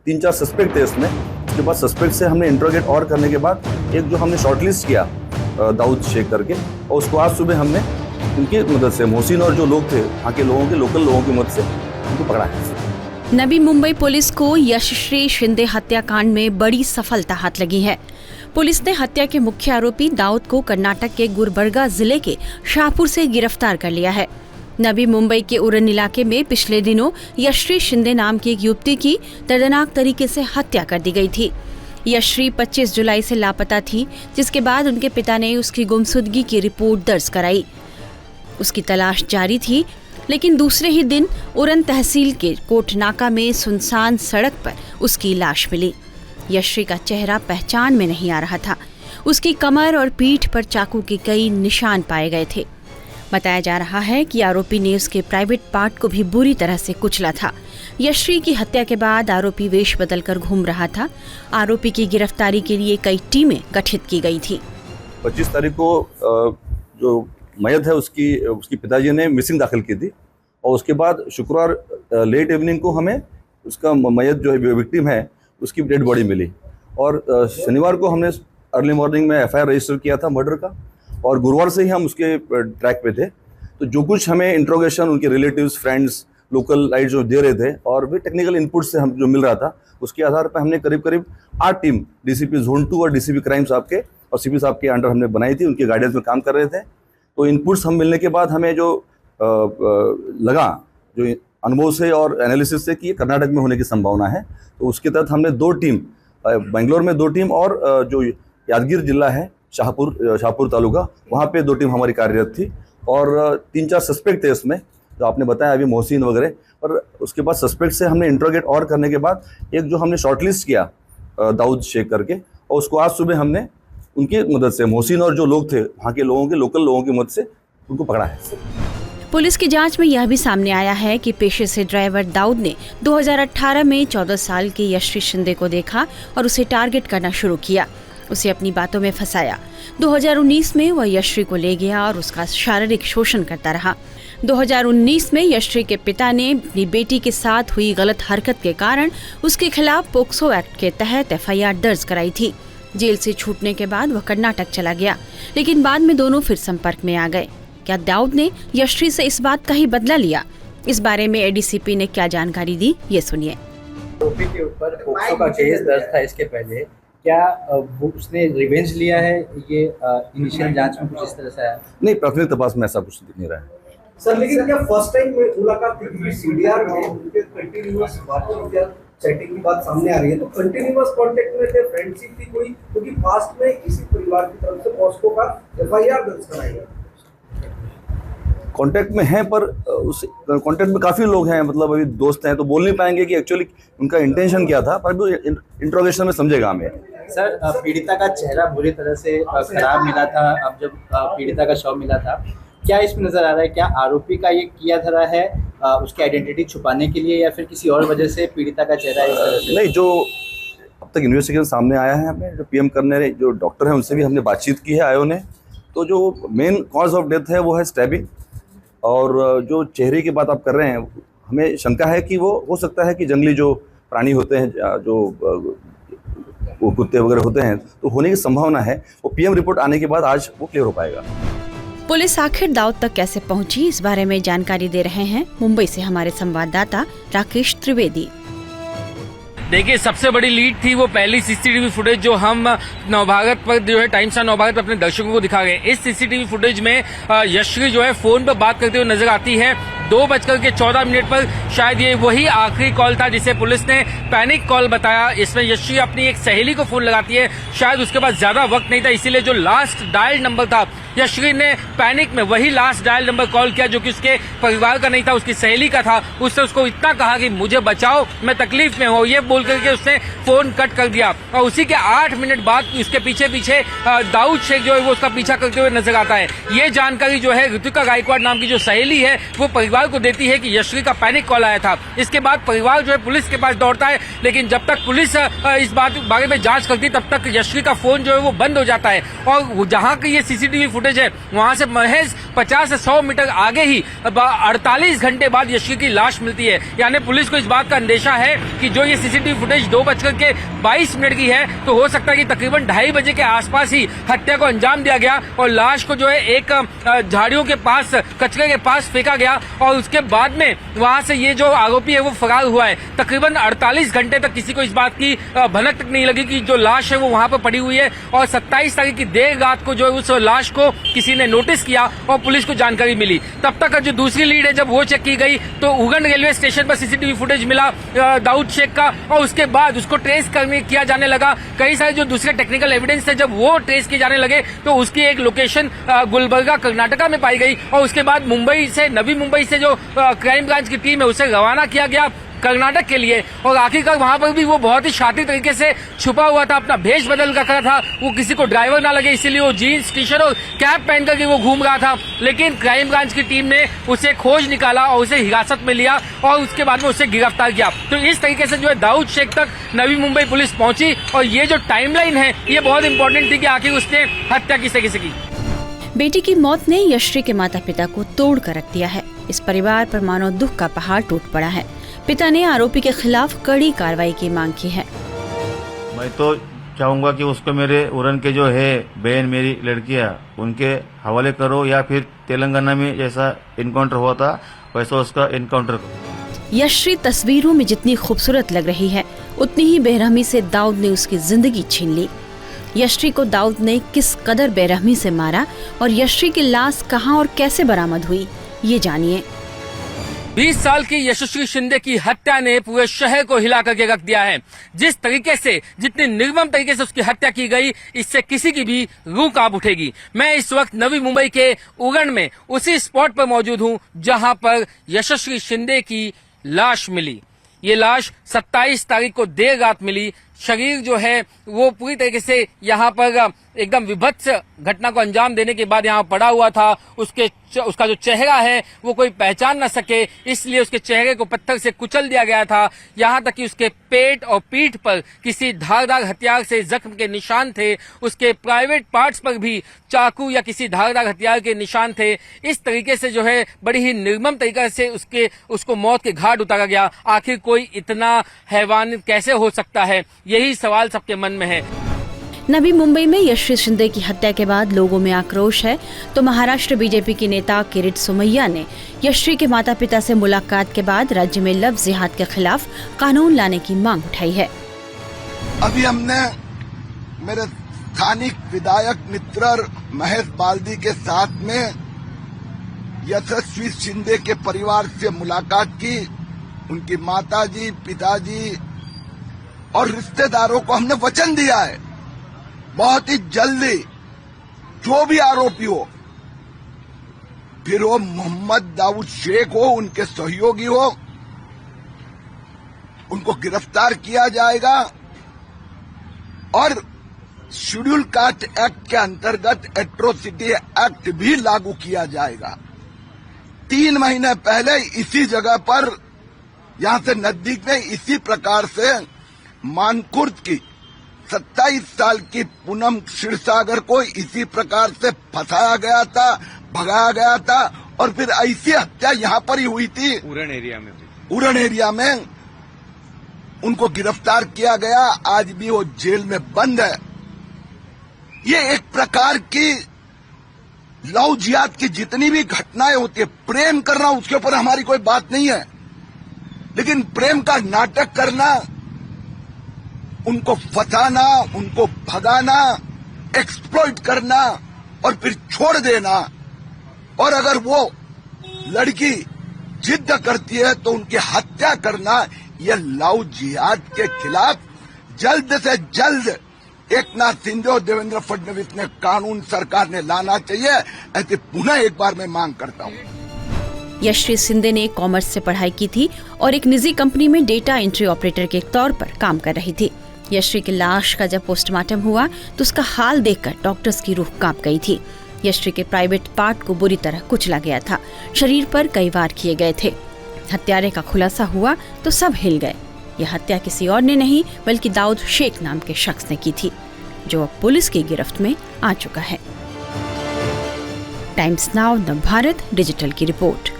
3-4 suspect थे इसमें। उसके बाद सस्पेक्ट से हमने इंट्रोगेट और करने के बाद एक जो हमने शॉर्टलिस्ट किया दाऊद शेख करके, और उसको आज सुबह हमने उनकी मदद से, मोहसिन और जो लोग थे वहाँ के लोगों के, लोकल लोगों की मदद से उनको पकड़ा है। नवी मुंबई पुलिस को यशश्री शिंदे हत्याकांड में बड़ी सफलता हाथ लगी है। पुलिस ने हत्या के मुख्य आरोपी दाऊद को कर्नाटक के गुलबर्गा जिले के शाहपुर से गिरफ्तार कर लिया है। नवी मुंबई के उरन इलाके में पिछले दिनों यशश्री शिंदे नाम की एक युवती की दर्दनाक तरीके से हत्या कर दी गई थी। यशश्री 25 जुलाई से लापता थी, जिसके बाद उनके पिता ने उसकी गुमशुदगी की रिपोर्ट दर्ज कराई। उसकी तलाश जारी थी, लेकिन दूसरे ही दिन उरन तहसील के कोटनाका में सुनसान सड़क पर उसकी लाश मिली। यशश्री का चेहरा पहचान में नहीं आ रहा था। उसकी कमर और पीठ पर चाकू के कई निशान पाए गए थे। बताया जा रहा है कि आरोपी ने उसके प्राइवेट पार्ट को भी बुरी तरह से कुचला था। यशश्री की हत्या के बाद आरोपी वेश बदलकर घूम रहा था। आरोपी की गिरफ्तारी के लिए कई टीमें गठित की गई थी। 25 तारीख को जो मयत है उसकी पिताजी ने मिसिंग दाखिल की थी, और उसके बाद शुक्रवार लेट इवनिंग को हमें उसका मयत जो है विक्टिम है उसकी डेड बॉडी मिली, और शनिवार को हमने अर्ली मॉर्निंग में FIR रजिस्टर किया था मर्डर का, और गुरुवार से ही हम उसके ट्रैक पे थे। तो जो कुछ हमें इंट्रोगेशन उनके रिलेटिव्स, फ्रेंड्स, लोकल लाइट जो दे रहे थे और भी टेक्निकल इनपुट से हम जो मिल रहा था, उसके आधार पर हमने करीब 8 टीम DCP Zone 2 और DCP क्राइम साहब के और CP साहब के अंडर हमने बनाई थी। उनके गाइडेंस में काम कर रहे थे। तो इनपुट्स हम मिलने के बाद हमें जो लगा, जो अनुभव से और एनालिसिस से, कि ये कर्नाटक में होने की संभावना है, तो उसके तहत हमने 2 टीम, बेंगलोर में 2 टीम और जो यादगीर जिला है शाहपुर तालुका, वहाँ पे 2 टीम हमारी कार्यरत थी, और 3-4 सस्पेक्ट थे इसमें, जो आपने बताया अभी मोहसिन वगैरह। पर उसके बाद सस्पेक्ट से हमने इंट्रोगेट और करने के बाद एक जो हमने शॉर्टलिस्ट किया दाऊद शेख करके, और उसको आज सुबह हमने उनकी मदद से, मोहसिन और जो लोग थे वहाँ के लोगों के, लोकल लोगों की मदद से उनको पकड़ा है। पुलिस की जांच में यह भी सामने आया है कि पेशे से ड्राइवर दाऊद ने 2018 में 14 साल की यशश्री शिंदे को देखा और उसे टारगेट करना शुरू किया। उसे अपनी बातों में फंसाया। 2019 में वह यशश्री को ले गया और उसका शारीरिक शोषण करता रहा। 2019 में यशश्री के पिता ने अपनी बेटी के साथ हुई गलत हरकत के कारण उसके खिलाफ पोक्सो एक्ट के तहत FIR दर्ज कराई थी। जेल से छूटने के बाद वह कर्नाटक चला गया, लेकिन बाद में दोनों फिर संपर्क में आ गए। क्या दाऊद ने यशश्री से इस बात का ही बदला लिया? इस बारे में ADCP ने क्या जानकारी दी, ये सुनिए। आरोपी के ऊपर पोक्सो का केस दर्ज था इसके पहले, क्या वो उसने रिवेंज लिया है? ये इनिशियल जांच में कुछ इस तरह से आया? नहीं, प्राथमिक तपास में ऐसा कुछ दिख नहीं रहा है सर। लेकिन क्या फर्स्ट टाइम मुलाकात थी CDR में, उनके कंटिन्यूअस बातचीत या चैटिंग की बात सामने आ रही है, तो कंटिन्यूअस कांटेक्ट में थे, फ्रेंडशिप थी कोई? क्योंकि पास्ट में किसी परिवार की तरफ से पॉस्को का FIR दर्ज कराया गया। कांटेक्ट में हैं, पर उस कांटेक्ट में काफ़ी लोग हैं, मतलब अभी दोस्त हैं, तो बोल नहीं पाएंगे कि एक्चुअली उनका इंटेंशन क्या था, पर भी इंट्रोगेशन में समझेगा हमें। सर, पीड़िता का चेहरा बुरी तरह से खराब मिला था। अब जब पीड़िता का शव मिला था, क्या इसमें नजर आ रहा है, क्या आरोपी का ये किया धरा है उसकी आइडेंटिटी छुपाने के लिए, या फिर किसी और वजह से पीड़िता का चेहरा इस तरह से? नहीं, जो अब तक इन्वेस्टिगेशन सामने आया है, हमें जो PM करने जो डॉक्टर हैं उनसे भी हमने बातचीत की है, आयो ने, तो जो मेन कॉज ऑफ डेथ है वो है स्टैबिंग। और जो चेहरे की बात आप कर रहे हैं, हमें शंका है कि वो हो सकता है कि जंगली जो प्राणी होते हैं, जो वो कुत्ते वगैरह होते हैं, तो होने की संभावना है। वो PM रिपोर्ट आने के बाद आज वो क्लियर हो पाएगा। पुलिस आखिर दाऊद तक कैसे पहुंची, इस बारे में जानकारी दे रहे हैं मुंबई से हमारे संवाददाता राकेश त्रिवेदी। देखिए, सबसे बड़ी लीड थी वो पहली CCTV फुटेज जो हम नवभारत पर जो है टाइम्स ऑफ नवभारत पर अपने दर्शकों को दिखा गए। इस CCTV फुटेज में यशश्री जो है फोन पर बात करते हुए नजर आती है। 2:14 पर शायद ये वही आखिरी कॉल था जिसे पुलिस ने पैनिक कॉल बताया। इसमें यशश्री अपनी एक सहेली को फोन लगाती है। शायद उसके पास ज्यादा वक्त नहीं था, इसीलिए जो लास्ट डायल नंबर था, यशश्री ने पैनिक में वही लास्ट डायल नंबर कॉल किया जो कि उसके परिवार का नहीं था, उसकी सहेली का था। उससे उसको इतना कहा कि मुझे बचाओ, मैं तकलीफ में हूँ, ये बोल करके उसने फोन कट कर दिया। और उसी के 8 मिनट बाद उसके पीछे पीछे दाऊद शेख जो है वो उसका पीछा करते हुए नजर आता है। ये जानकारी जो है ऋतिका गायकवाड़ नाम की जो सहेली है वो परिवार को देती है कि यशश्री का पैनिक कॉल आया था। इसके बाद परिवार जो है पुलिस के पास दौड़ता है, लेकिन जब तक पुलिस इस बारे में जांच करती तब तक यशश्री का फोन जो है वो बंद हो जाता है। और जहां की ये CCTV फुटेज है वहां से महज 50 से 100 मीटर आगे ही 48 घंटे बाद यश्वी की लाश मिलती है। यानी पुलिस को इस बात का अंदेशा है कि जो ये सीसीटीवी फुटेज 2:22 की है, तो हो सकता है कि तकरीबन 2:30 बजे के आसपास ही हत्या को अंजाम दिया गया और लाश को जो है एक झाड़ियों के पास, कचरे के पास फेंका गया और उसके बाद में वहां से ये जो आरोपी है वो फरार हुआ है। तकरीबन 48 घंटे तक किसी को इस बात की भनक तक नहीं लगी कि जो लाश है वो वहां पर पड़ी हुई है और 27 तारीख की देर रात को जो उस लाश को किसी ने नोटिस किया और पुलिस को जानकारी मिली। तब तक जो दूसरी लीड है जब वो चेक की गई तो उगन रेलवे स्टेशन पर सीसीटीवी फुटेज मिला दाऊद शेख का और उसके बाद उसको ट्रेस किया जाने लगा। कई सारे जो दूसरे टेक्निकल एविडेंस थे जब वो ट्रेस किए जाने लगे तो उसकी एक लोकेशन गुलबर्गा कर्नाटका में पाई गई और उसके बाद नवी मुंबई से जो क्राइम ब्रांच की टीम है उसे रवाना किया गया कर्नाटक के लिए और आखिरकार वहां पर भी वो बहुत ही शातिर तरीके से छुपा हुआ था, अपना भेष बदल रखा था, वो किसी को ड्राइवर ना लगे इसीलिए वो जीन्स टी शर्ट और कैप पहन करके वो घूम रहा था। लेकिन क्राइम ब्रांच की टीम ने उसे खोज निकाला और उसे हिरासत में लिया और उसके बाद में उसे गिरफ्तार किया। तो इस तरीके से जो है दाऊद शेख तक नवी मुंबई पुलिस पहुंची और ये जो टाइमलाइन है ये बहुत इंपॉर्टेंट थी कि आखिर उसने हत्या किस तरीके से की। बेटी की मौत ने यश्वी के माता पिता को तोड़ कर रख दिया है। इस परिवार पर मानो दुख का पहाड़ टूट पड़ा है। पिता ने आरोपी के खिलाफ कड़ी कार्रवाई की मांग की है। मैं तो चाहूंगा कि उसको मेरे उरन के जो है बहन मेरी लड़कियां उनके हवाले करो या फिर तेलंगाना में जैसा इनकाउंटर हुआ था वैसा उसका इनकाउंटर करो। यश्वी तस्वीरों में जितनी खूबसूरत लग रही है उतनी ही बेरहमी से दाऊद ने उसकी जिंदगी छीन ली। यश्वी को दाऊद ने किस कदर बेरहमी से मारा और यश्वी की लाश कहां और कैसे बरामद हुई ये जानिए। 20 साल की यशस्वी शिंदे की हत्या ने पूरे शहर को हिला करके रख दिया है। जिस तरीके से, जितनी निर्मम तरीके से उसकी हत्या की गई, इससे किसी की भी रूह कांप उठेगी। मैं इस वक्त नवी मुंबई के उगन में उसी स्पॉट पर मौजूद हूं जहां पर यशस्वी शिंदे की लाश मिली। ये लाश 27 तारीख को देर रात मिली। शरीर जो है वो पूरी तरीके से यहाँ पर एकदम विभत्स घटना को अंजाम देने के बाद यहाँ पड़ा हुआ था। उसका जो चेहरा है वो कोई पहचान न सके इसलिए उसके चेहरे को पत्थर से कुचल दिया गया था। यहाँ तक कि उसके पेट और पीठ पर किसी धारदार हथियार से जख्म के निशान थे। उसके प्राइवेट पार्ट्स पर भी चाकू या किसी धारदार हथियार के निशान थे। इस तरीके से जो है बड़ी ही निर्मम तरीके से उसको मौत के घाट उतारा गया। आखिर कोई इतना हैवान कैसे हो सकता है, यही सवाल सबके मन में है। नवी मुंबई में यश्वी शिंदे की हत्या के बाद लोगों में आक्रोश है तो महाराष्ट्र बीजेपी की नेता किरीट सोमैया ने यश्वी के माता पिता से मुलाकात के बाद राज्य में लव जिहाद के खिलाफ कानून लाने की मांग उठाई है। अभी हमने मेरे स्थानिक विधायक मित्र महेश बाल्दी के साथ में यशस्वी शिंदे के परिवार से मुलाकात की। उनकी माताजी, पिताजी और रिश्तेदारों को हमने वचन दिया है बहुत ही जल्दी जो भी आरोपी हो, फिर वो मोहम्मद दाऊद शेख हो, उनके सहयोगी हो, उनको गिरफ्तार किया जाएगा और शेड्यूल कास्ट एक्ट के अंतर्गत एट्रोसिटी एक्ट भी लागू किया जाएगा। 3 महीने पहले इसी जगह पर, यहां से नजदीक में, इसी प्रकार से मानकुर्द की 27 साल की पूनम क्षीरसागर को इसी प्रकार से फंसाया गया था, भगाया गया था और फिर ऐसी हत्या यहां पर ही हुई थी। उरण एरिया में उनको गिरफ्तार किया गया। आज भी वो जेल में बंद है। ये एक प्रकार की लव जिहाद की जितनी भी घटनाएं होती है, प्रेम करना उसके ऊपर हमारी कोई बात नहीं है, लेकिन प्रेम का नाटक करना, उनको फंसाना, उनको भगाना, एक्सप्लॉइट करना और फिर छोड़ देना, और अगर वो लड़की जिद करती है तो उनकी हत्या करना, ये लव जिहाद के खिलाफ जल्द से जल्द एकनाथ शिंदे और देवेंद्र फडणवीस ने कानून सरकार ने लाना चाहिए। ऐसे पुनः एक बार मैं मांग करता हूँ। यश्वी शिंदे ने कॉमर्स से पढ़ाई की थी और एक निजी कंपनी में डेटा एंट्री ऑपरेटर के तौर पर काम कर रही थी। यश्वी की लाश का जब पोस्टमार्टम हुआ तो उसका हाल देखकर डॉक्टर्स की रूह कांप गई थी। यश्वी के प्राइवेट पार्ट को बुरी तरह कुचला गया था। शरीर पर कई वार किए गए थे। हत्यारे का खुलासा हुआ तो सब हिल गए। यह हत्या किसी और ने नहीं बल्कि दाऊद शेख नाम के शख्स ने की थी, जो अब पुलिस की गिरफ्त में आ चुका है। टाइम्स नाउ नव भारत डिजिटल की रिपोर्ट।